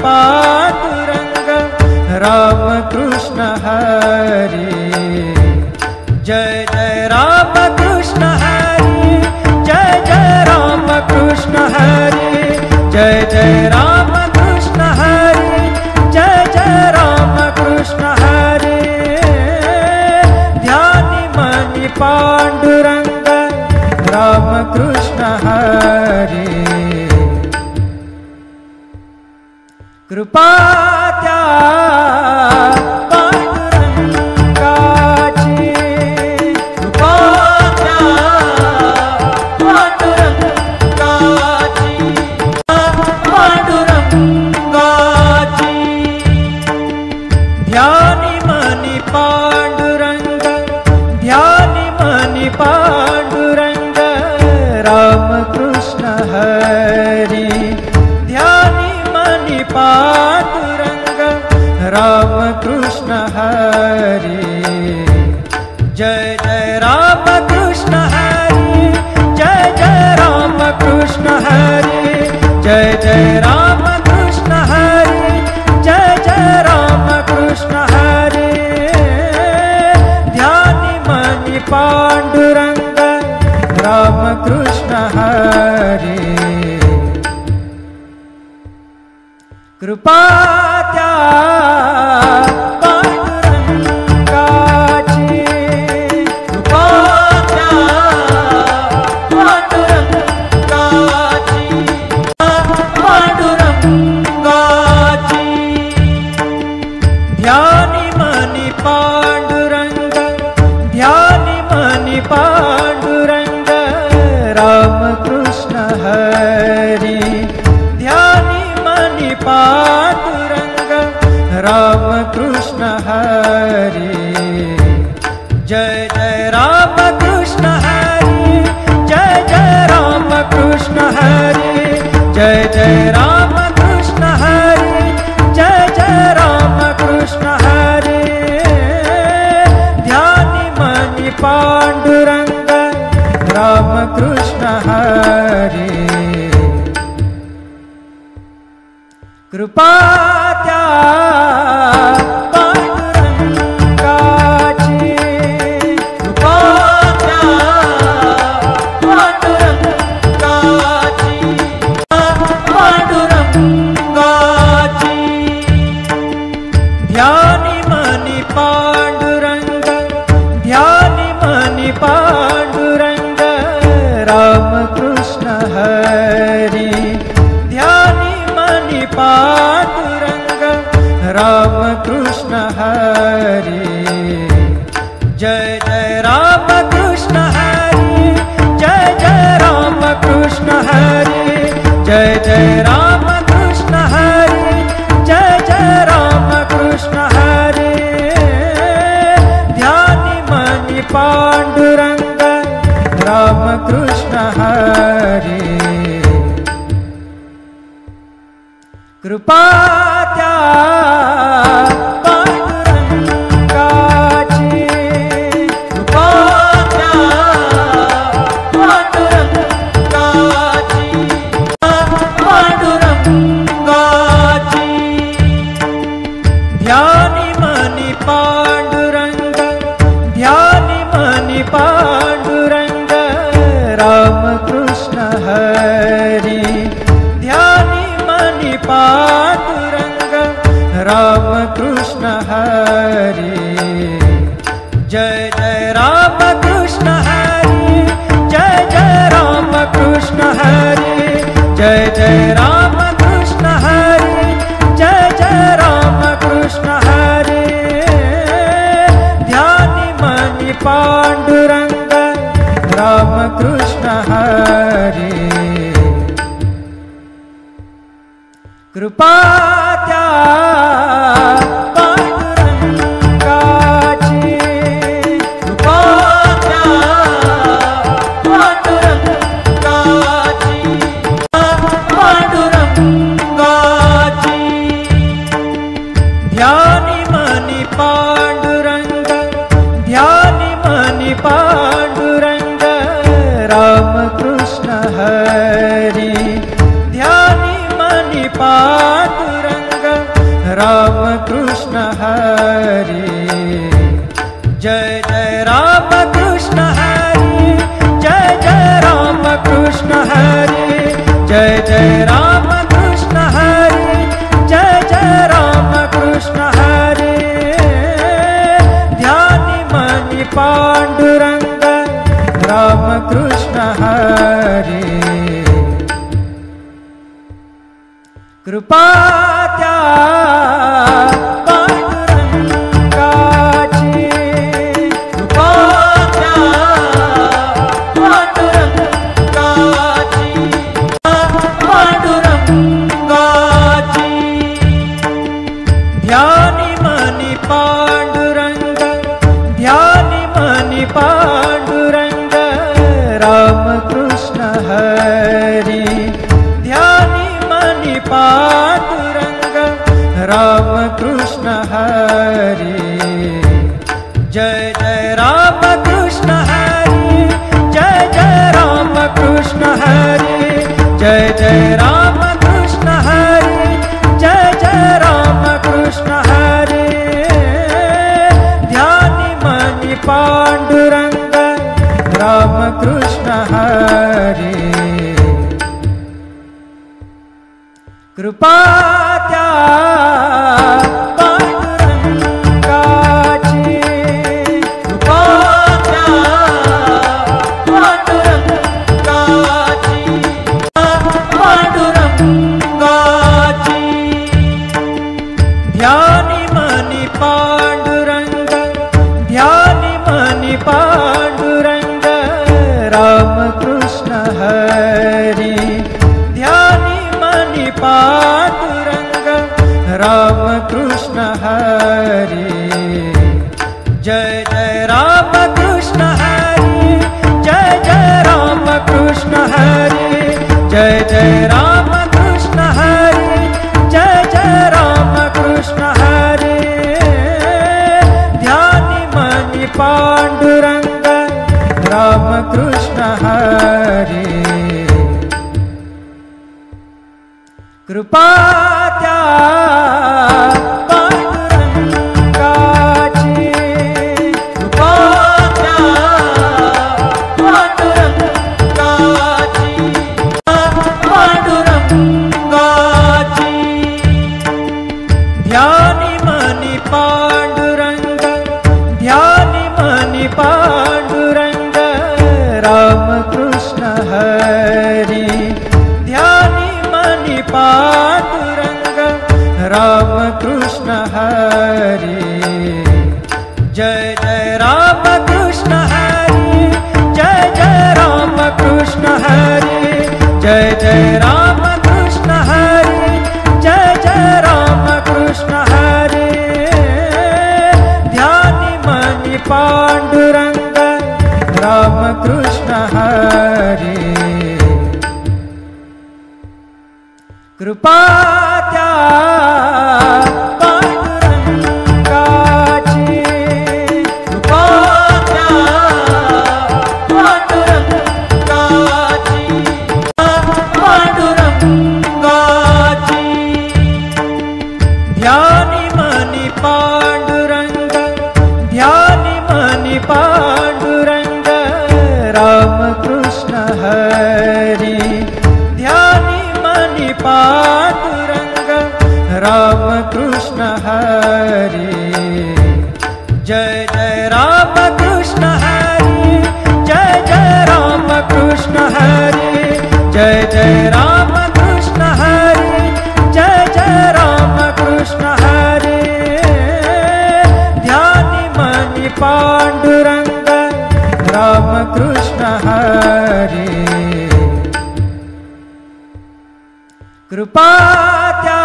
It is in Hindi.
पांडुरंग राम कृष्ण हरे। जय जय राम कृष्ण हरे, जय जय राम कृष्ण हरे, जय जय राम कृष्ण हरे, जय जय राम कृष्ण हरे। ध्यानि मनि पांडुरंग राम कृष्ण हरे। कृपा त्या पांडुरंगाची, कृपा त्या पांडुरंगाची, पांडुरंगाची। ध्यानि मनि पांडुरंग, ध्यानि मनि पांडुरंग राम कृष्ण हरे। ध्यानि मनि पांडुरंग राम कृष्ण हरे। जय जय राम कृष्ण हरे, जय जय राम कृष्ण हरे, जय जय राम कृष्ण हरे, जय जय राम कृष्ण हरे। ध्यानि मनि पांडुरंग राम कृष्ण हरे। कृपा त्या पांडुरंगाची, कृपा त्या पांडुरंगाची, पांडुरंगाची। ध्यानि मनि पांडुरंग, ध्यानि मनि पांडुरंग राम कृष्ण हरे। ध्यानि मनि पांडुरंग राम कृष्ण हरे। जय जय राम कृष्ण हरे, जय जय राम कृष्ण हरे, जय जय राम कृष्ण हरे, जय जय राम कृष्ण हरे। ध्यानि मनि पांडुरंग राम कृष्ण हरे। कृपा त्या पांडुरंगाची, कृपा त्या पांडुरंगाची, पांडुरंगाची। ध्यानि मनि पांडुरंग, ध्यानि मनि पांडुरंग राम कृष्ण हरे। ध्यानि मनि पांडुरंग राम कृष्ण हरे। जय जय राम कृष्ण हरे, जय जय राम कृष्ण हरे, जय जय राम कृष्ण हरे, जय जय राम कृष्ण हरे। ध्यानि मनि पांडुरंग राम कृष्ण हरे। कृपा त्या पांडुरंगाची, कृपा त्या पांडुरंगाची, पांडुरंगाची। ध्यानि मनि पांडुरंग, ध्यानि मनि पांडुरंग राम कृष्ण हरे। ध्यानि मनि पांडुरंग राम कृष्ण हरे। जय जय राम कृष्ण हरे, जय जय राम कृष्ण हरे, जय जय राम कृष्ण हरे, जय जय राम कृष्ण हरे। ध्यानि मनि पांडुरंग राम कृष्ण हरे। कृपा त्या पांडुरंगाची, कृपा त्या पांडुरंगाची, पांडुरंगाची। ध्यानि मनि पांडुरंग, ध्यानि मनि पांडुरंग राम कृष्ण हरे। ध्यानि मनि पांडुरंग राम कृष्ण हरे, जय जय राम कृष्ण हरे, जय जय राम कृष्ण हरे, जय जय राम कृष्ण हरे, जय जय राम कृष्ण हरे। ध्यानि मनि पांडुरंग राम कृष्ण हरे, कृपा त्या ध्यानि मनि पांडुरंग, ध्यानि मनि पांडुरंग राम कृष्ण हरे, ध्यानि मनि पांडुरंग राम कृष्ण हरे, जय जय राम कृष्ण हरे, जय जय राम कृष्ण हरे, जय जय राम कृष्ण हरे, जय जय राम कृष्ण हरे। ध्यानि मनि पांडुरंग राम कृष्ण हरे, कृपा त्या ध्यानि मनि पांडुरंग, ध्यानि मनि पांडुरंग राम कृष्ण हरे, ध्यानि मनि पांडुरंग राम कृष्ण हरे, जय जय राम कृष्ण हरे, जय जय राम कृष्ण हरे, जय जय राम कृष्ण हरे, जय जय राम कृष्ण हरे। ध्यानि मनि पांडुरंग राम कृष्ण हरे, कृपा त्या ध्यानि मनि पांडुरंग, ध्यानि मनि पांडुरंग राम कृष्ण हरे, ध्यानि मनि पांडुरंग राम कृष्ण हरे, जय जय राम कृष्ण हरे, जय जय राम कृष्ण हरे, जय जय राम कृष्ण हरे, जय जय राम कृष्ण हरे। ध्यानि मनि पांडुरंग राम कृष्ण हरे, कृपा त्या ध्यानि मनि पांडुरंग, ध्यानि मनि पांडुरंग राम कृष्ण हरे, ध्यानि मनि पांडुरंग राम कृष्ण हरे, जय जय राम कृष्ण हरे, जय जय राम कृष्ण हरे, जय जय राम कृष्ण हरे, जय जय राम कृष्ण हरे। ध्यानि मनि पांडुरंग राम कृष्ण हरे, कृपा त्या